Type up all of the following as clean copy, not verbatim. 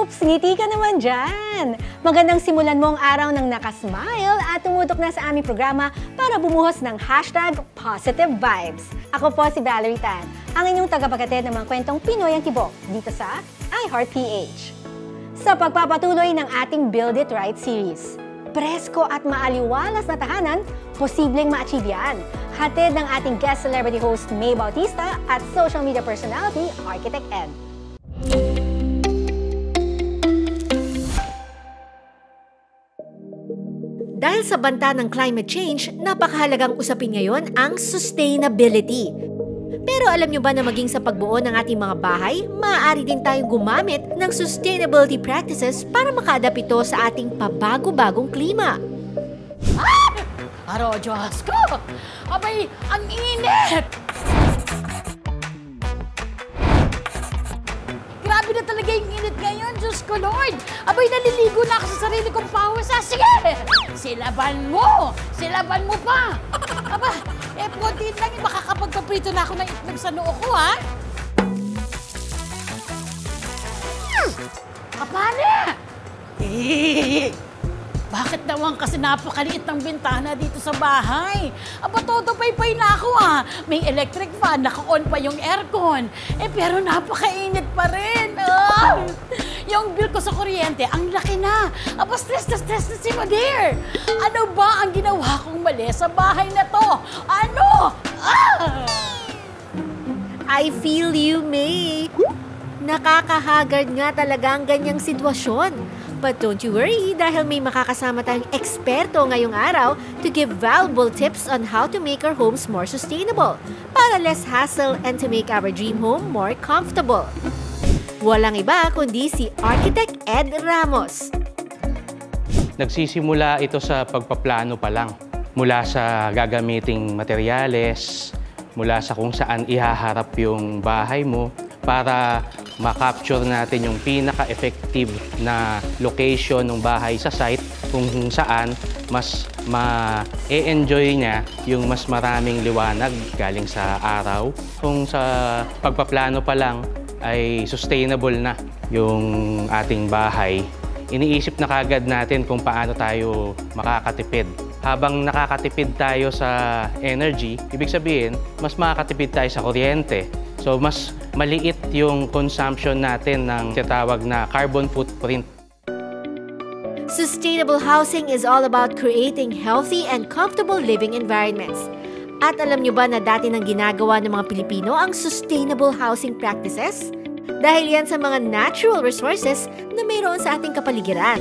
Oops! Ngiti ka naman dyan! Magandang simulan mo ang araw ng nakasmile at tumutok na sa aming programa para bumuhos ng #PositiveVibes. Ako po si Valerie Tan, ang inyong tagapaghatid ng mga kwentong Pinoy ang tibok dito sa iHeartPH. Sa pagpapatuloy ng ating Build It Right series, presko at maaliwalas na tahanan, posibleng ma-achieve yan. Hatid ng ating guest celebrity host May Bautista at social media personality Architect Ed. Dahil sa banta ng climate change, napakahalagang usapin ngayon ang sustainability. Pero alam nyo ba na maging sa pagbuo ng ating mga bahay, maaari din tayong gumamit ng sustainability practices para maka-adapt ito sa ating pabago-bagong klima? Aro, Diyos ko! Abay, ang init! Grabe na talaga yung init ngayon, Diyos ko, Lord! Abay, naliligo na ako sa sarili kong pawis. Sige! Silaban mo! Silaban mo pa! Aba, puti lang, baka kapag paprito na ako ng itlog sa noo ko, ha? Kapane! Bakit naman kasi napakaliit ng bintana dito sa bahay? Aba, todo paypay na ako, ha? May electric fan, naka-on pa yung aircon. Pero napakainit pa rin. Yung bill ko sa kuryente, ang laki na. Aba, stress na si Madir. Ano ba ang ginawa kong mali sa bahay na to? Ano? I feel you, May. Nakakahagard nga talaga ang ganyang sitwasyon. But don't you worry dahil may makakasama tayong eksperto ngayong araw to give valuable tips on how to make our homes more sustainable para less hassle and to make our dream home more comfortable. Walang iba kundi si Architect Ed Ramos. Nagsisimula ito sa pagpaplano pa lang. Mula sa gagamiting materyales, mula sa kung saan ihaharap yung bahay mo para ma-capture natin yung pinaka-effective na location ng bahay sa site kung saan mas ma-e-enjoy niya yung mas maraming liwanag galing sa araw. Kung sa pagpaplano pa lang ay sustainable na yung ating bahay, iniisip na kagad natin kung paano tayo makakatipid. Habang nakakatipid tayo sa energy, ibig sabihin, mas makakatipid tayo sa kuryente. So, mas maliit yung consumption natin ng tinatawag na carbon footprint. Sustainable housing is all about creating healthy and comfortable living environments. At alam nyo ba na dati nang ginagawa ng mga Pilipino ang sustainable housing practices? Dahil yan sa mga natural resources na mayroon sa ating kapaligiran.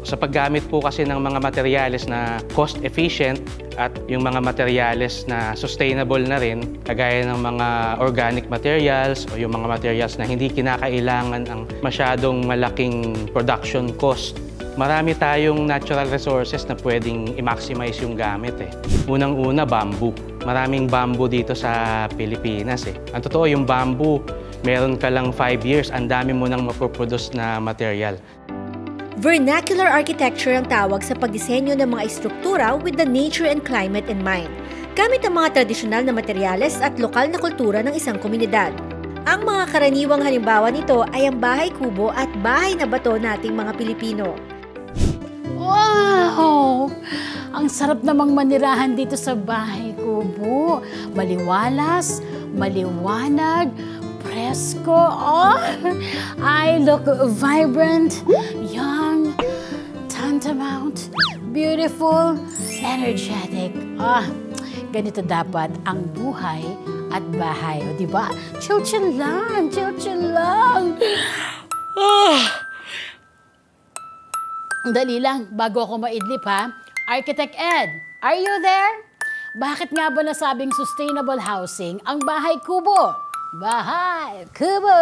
Sa paggamit po kasi ng mga materyales na cost-efficient at yung mga materyales na sustainable na rin, kagaya ng mga organic materials o yung mga materials na hindi kinakailangan ang masyadong malaking production cost. Marami tayong natural resources na pwedeng i-maximize yung gamit. Unang-una, bamboo. Maraming bamboo dito sa Pilipinas. Ang totoo, yung bamboo, meron ka lang 5 years, ang dami mo nang mapoproduce na material. Vernacular architecture ang tawag sa pagdisenyo ng mga istruktura with the nature and climate in mind, gamit ang mga tradisyonal na materyales at lokal na kultura ng isang komunidad. Ang mga karaniwang halimbawa nito ay ang bahay kubo at bahay na bato nating mga Pilipino. Wow! Ang sarap namang manirahan dito sa bahay kubo. Maliwalas, maliwanag, presko. I look vibrant, young, tantamount, beautiful, energetic. Ganito dapat ang buhay at bahay. O, diba? Chill-chill lang, chill-chill lang. Dali lang, bago ako maidlip, ha? Architect Ed, are you there? Bakit nga ba nasabing sustainable housing ang bahay kubo? Bahay kubo!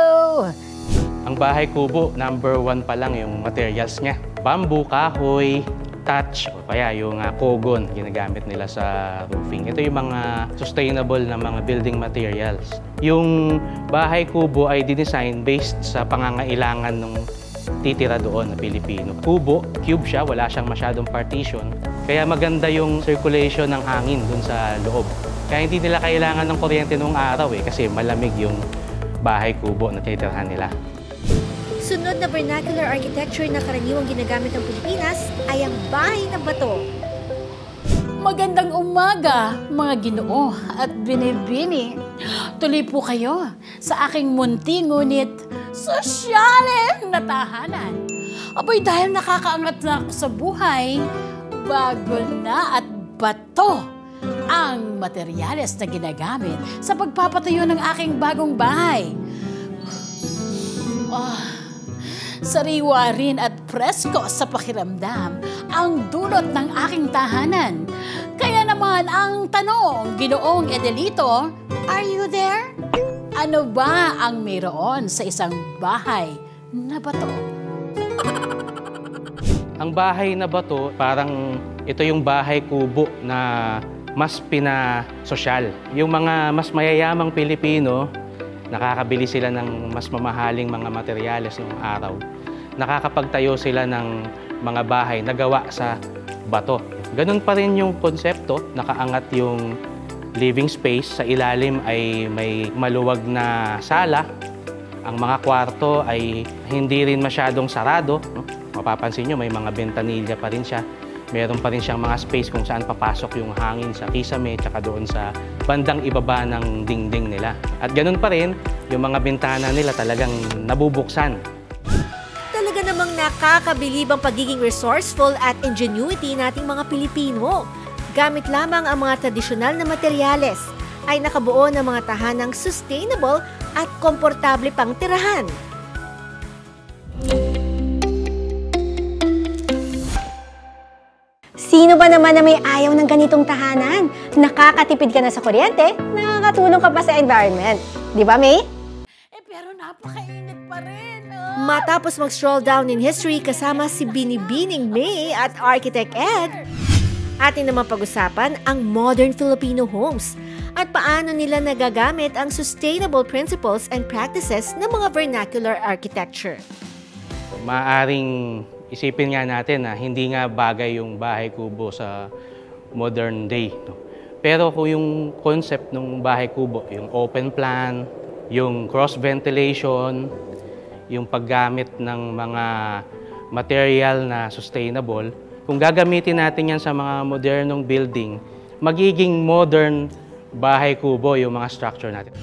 Ang bahay kubo, number 1 pa lang yung materials niya. Bamboo, kahoy, thatch, o kaya yung kogon ginagamit nila sa roofing. Ito yung mga sustainable na mga building materials. Yung bahay kubo ay dinesign based sa pangangailangan ng titira doon na Pilipino. Kubo, cube siya, wala siyang masyadong partition. Kaya maganda yung circulation ng hangin dun sa loob. Kaya hindi nila kailangan ng kuryente noong araw kasi malamig yung bahay kubo na titirahan nila. Sunod na vernacular architecture na karaniwang ginagamit ng Pilipinas ay ang bahay na bato. Magandang umaga, mga Ginoo at binibini. Tuloy po kayo sa aking munti ngunit sosyale na tahanan. Abay, dahil nakakaangat na ako sa buhay, bago na at bato ang materyales na ginagamit sa pagpapatayo ng aking bagong bahay. Sariwa rin at presko sa pakiramdam ang dulot ng aking tahanan. Kaya naman ang tanong, Ginoong Edelito, are you there? Ano ba ang mayroon sa isang bahay na bato? Ang bahay na bato, parang ito yung bahay kubo na mas pinasosyal. Yung mga mas mayayamang Pilipino, nakakabili sila ng mas mamahaling mga materyales ng araw. Nakakapagtayo sila ng mga bahay na gawa sa bato. Ganun pa rin yung konsepto, nakaangat yung living space. Sa ilalim ay may maluwag na sala. Ang mga kwarto ay hindi rin masyadong sarado. Mapapansin nyo, may mga bentanilya pa rin siya. Meron pa rin siyang mga space kung saan papasok yung hangin sa kisame tsaka doon sa bandang ibaba ng dingding nila. At ganun pa rin, yung mga bintana nila talagang nabubuksan. Talaga namang nakakabilib ang pagiging resourceful at ingenuity nating mga Pilipino. Gamit lamang ang mga tradisyonal na materyales, ay nakabuo ng mga tahanang sustainable at komportable pang tirahan. Sino ba naman na may ayaw ng ganitong tahanan? Nakakatipid ka na sa kuryente, nakakatulong ka pa sa environment. Di ba, May? Pero napakainit pa rin. Matapos mag-stroll down in history kasama si Binibining May at Architect Ed, atin naman pag-usapan ang modern Filipino homes at paano nila nagagamit ang sustainable principles and practices ng mga vernacular architecture. Maaring isipin nga natin na hindi nga bagay yung bahay kubo sa modern day. Pero kung yung concept ng bahay kubo, yung open plan, yung cross ventilation, yung paggamit ng mga material na sustainable, kung gagamitin natin yan sa mga modernong building, magiging modern bahay kubo yung mga structure natin.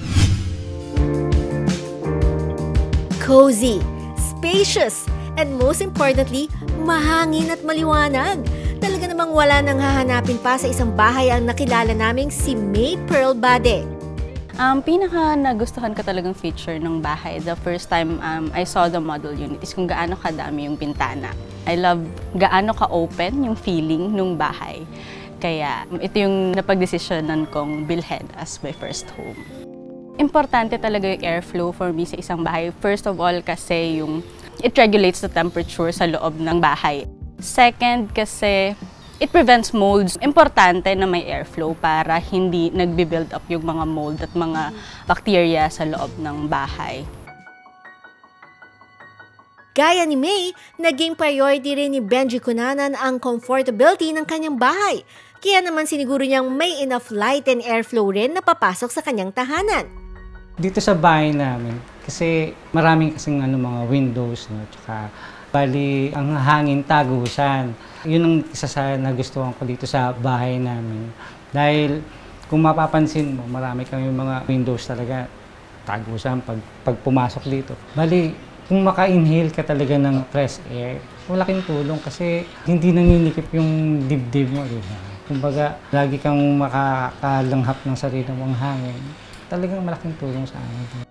Cozy, spacious, and most importantly, mahangin at maliwanag. Talaga namang wala nang hahanapin pa sa isang bahay ang nakilala naming si May Pearl Bade. Ang pinaka nagustuhan ko talagang feature ng bahay, the first time I saw the model unit, is kung gaano kadami yung bintana. I love gaano ka-open yung feeling ng bahay. Kaya ito yung napagdesisyonan kong bilhin as my first home. Importante talaga yung airflow for me sa isang bahay. First of all, kasi it regulates the temperature sa loob ng bahay. Second, kasi it prevents molds. Importante na may airflow para hindi nagbe-build up yung mga mold at mga bacteria sa loob ng bahay. Gaya ni May, naging priority rin ni Benji Cunanan ang comfortability ng kanyang bahay. Kaya naman siniguro niyang may enough light and airflow rin na papasok sa kanyang tahanan. Dito sa bahay namin, kasi maraming kasing mga windows, no? Tsaka, bali, ang hangin tagusan. Yun ang isa sa nagustuhan ko dito sa bahay namin. Dahil kung mapapansin mo, marami kami mga windows talaga tagusan pag pumasok dito. Bali, kung maka-inhale ka talaga ng fresh air, malaking tulong kasi hindi nanginikip yung dibdib mo, di ba? Kumbaga, lagi kang makakalanghap ng sarili mong hangin. Talagang malaking tulong sa amin.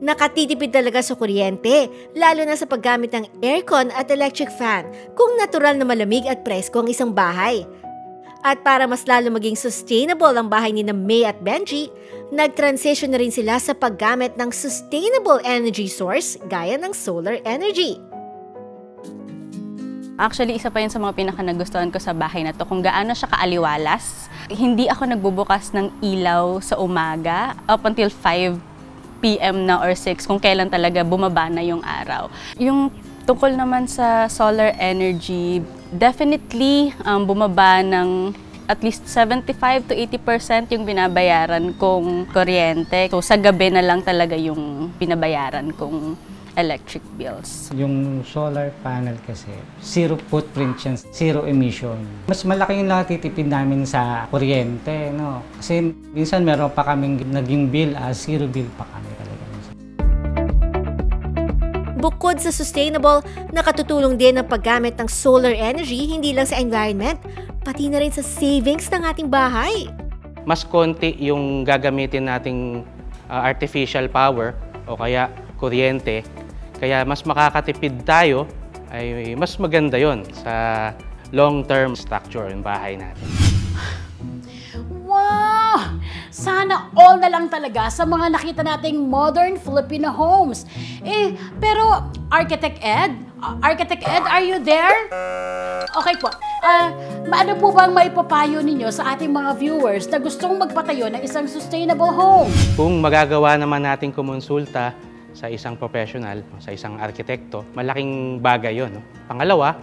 Nakatitipid talaga sa kuryente, lalo na sa paggamit ng aircon at electric fan, kung natural na malamig at presko ang isang bahay. At para mas lalo maging sustainable ang bahay ni May at Benji, nag-transition na rin sila sa paggamit ng sustainable energy source gaya ng solar energy. Actually, isa pa yun sa mga pinaka-nagustuhan ko sa bahay na to, kung gaano siya kaaliwalas. Hindi ako nagbubukas ng ilaw sa umaga up until 5 p.m. na or 6 kung kailan talaga bumaba na yung araw. Yung tungkol naman sa solar energy, definitely bumaba ng at least 75 to 80% yung binabayaran kong kuryente. So sa gabi na lang talaga yung binabayaran kong electric bills. Yung solar panel kasi, zero footprint yan, zero emission. Mas malaki yung natitipid namin sa kuryente, no? Kasi minsan meron pa kaming naging bill, zero bill pa kami talaga. Bukod sa sustainable, nakatutulong din ang paggamit ng solar energy hindi lang sa environment, pati na rin sa savings ng ating bahay. Mas konti yung gagamitin nating artificial power o kaya kuryente. Kaya mas makakatipid tayo, ay mas maganda yon sa long-term structure ng bahay natin. Wow! Sana all na lang talaga sa mga nakita nating modern Filipino homes. Pero Architect Ed, are you there? Okay po. Ano po bang maipapayo ninyo sa ating mga viewers na gustong magpatayo ng isang sustainable home? Kung magagawa naman nating kumonsulta sa isang professional, sa isang arkitekto, malaking bagay yun. No? Pangalawa,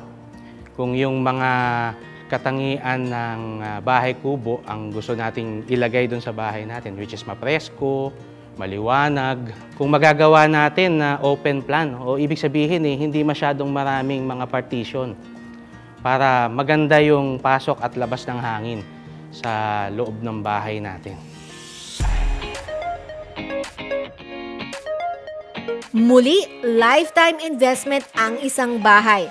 kung yung mga katangian ng bahay kubo ang gusto nating ilagay doon sa bahay natin, which is mapresko, maliwanag. Kung magagawa natin na open plan, o ibig sabihin hindi masyadong maraming mga partition para maganda yung pasok at labas ng hangin sa loob ng bahay natin. Muli, lifetime investment ang isang bahay.